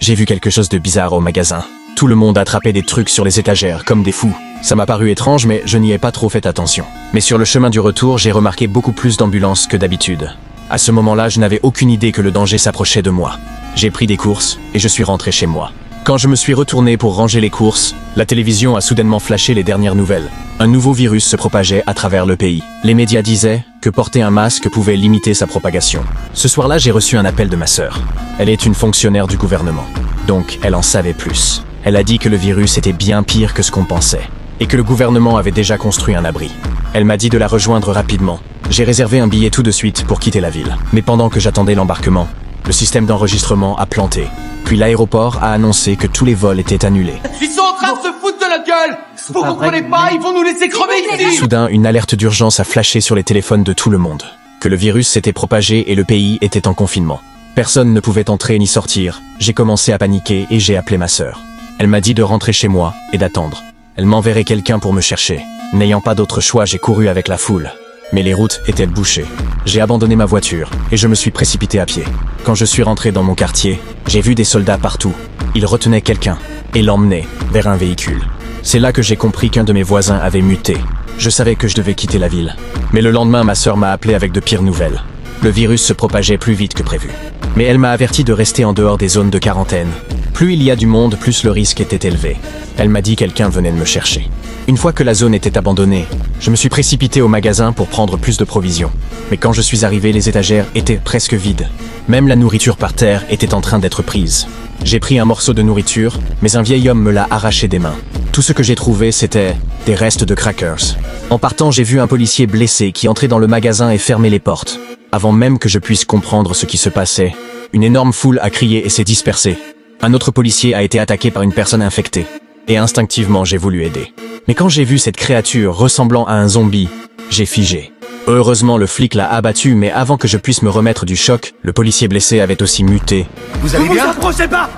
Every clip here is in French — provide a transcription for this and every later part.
J'ai vu quelque chose de bizarre au magasin. Tout le monde attrapait des trucs sur les étagères, comme des fous. Ça m'a paru étrange, mais je n'y ai pas trop fait attention. Mais sur le chemin du retour, j'ai remarqué beaucoup plus d'ambulances que d'habitude. À ce moment-là, je n'avais aucune idée que le danger s'approchait de moi. J'ai pris des courses, et je suis rentré chez moi. Quand je me suis retourné pour ranger les courses, la télévision a soudainement flashé les dernières nouvelles. Un nouveau virus se propageait à travers le pays. Les médias disaient que porter un masque pouvait limiter sa propagation. Ce soir-là, j'ai reçu un appel de ma sœur. Elle est une fonctionnaire du gouvernement, donc elle en savait plus. Elle a dit que le virus était bien pire que ce qu'on pensait, et que le gouvernement avait déjà construit un abri. Elle m'a dit de la rejoindre rapidement. J'ai réservé un billet tout de suite pour quitter la ville. Mais pendant que j'attendais l'embarquement, le système d'enregistrement a planté. Puis l'aéroport a annoncé que tous les vols étaient annulés. Ils sont en train de se foutre de notre gueule. Vous comprenez pas, ils vont nous laisser crever ici. Soudain, une alerte d'urgence a flashé sur les téléphones de tout le monde. Que le virus s'était propagé et le pays était en confinement. Personne ne pouvait entrer ni sortir. J'ai commencé à paniquer et j'ai appelé ma sœur. Elle m'a dit de rentrer chez moi et d'attendre. Elle m'enverrait quelqu'un pour me chercher. N'ayant pas d'autre choix, j'ai couru avec la foule. Mais les routes étaient bouchées. J'ai abandonné ma voiture et je me suis précipité à pied. Quand je suis rentré dans mon quartier, j'ai vu des soldats partout. Ils retenaient quelqu'un et l'emmenaient vers un véhicule. C'est là que j'ai compris qu'un de mes voisins avait muté. Je savais que je devais quitter la ville. Mais le lendemain, ma sœur m'a appelé avec de pires nouvelles. Le virus se propageait plus vite que prévu. Mais elle m'a averti de rester en dehors des zones de quarantaine. Plus il y a du monde, plus le risque était élevé. Elle m'a dit que quelqu'un venait de me chercher. Une fois que la zone était abandonnée, je me suis précipité au magasin pour prendre plus de provisions. Mais quand je suis arrivé, les étagères étaient presque vides. Même la nourriture par terre était en train d'être prise. J'ai pris un morceau de nourriture, mais un vieil homme me l'a arraché des mains. Tout ce que j'ai trouvé, c'était des restes de crackers. En partant, j'ai vu un policier blessé qui entrait dans le magasin et fermait les portes. Avant même que je puisse comprendre ce qui se passait, une énorme foule a crié et s'est dispersée. Un autre policier a été attaqué par une personne infectée. Et instinctivement, j'ai voulu aider. Mais quand j'ai vu cette créature ressemblant à un zombie, j'ai figé. Heureusement, le flic l'a abattu, mais avant que je puisse me remettre du choc, le policier blessé avait aussi muté. Vous allez bien? Ne vous approchez pas!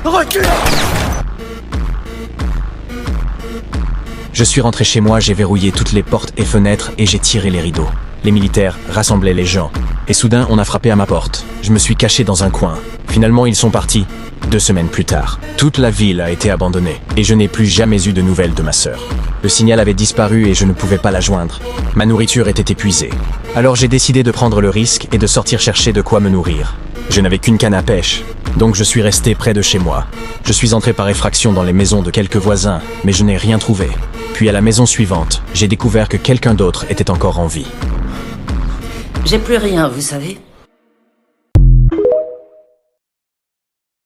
Reculez! Je suis rentré chez moi, j'ai verrouillé toutes les portes et fenêtres et j'ai tiré les rideaux. Les militaires rassemblaient les gens. Et soudain, on a frappé à ma porte. Je me suis caché dans un coin. Finalement, ils sont partis. 2 semaines plus tard, toute la ville a été abandonnée. Et je n'ai plus jamais eu de nouvelles de ma sœur. Le signal avait disparu et je ne pouvais pas la joindre. Ma nourriture était épuisée. Alors j'ai décidé de prendre le risque et de sortir chercher de quoi me nourrir. Je n'avais qu'une canne à pêche, donc je suis resté près de chez moi. Je suis entré par effraction dans les maisons de quelques voisins, mais je n'ai rien trouvé. Puis à la maison suivante, j'ai découvert que quelqu'un d'autre était encore en vie. J'ai plus rien, vous savez.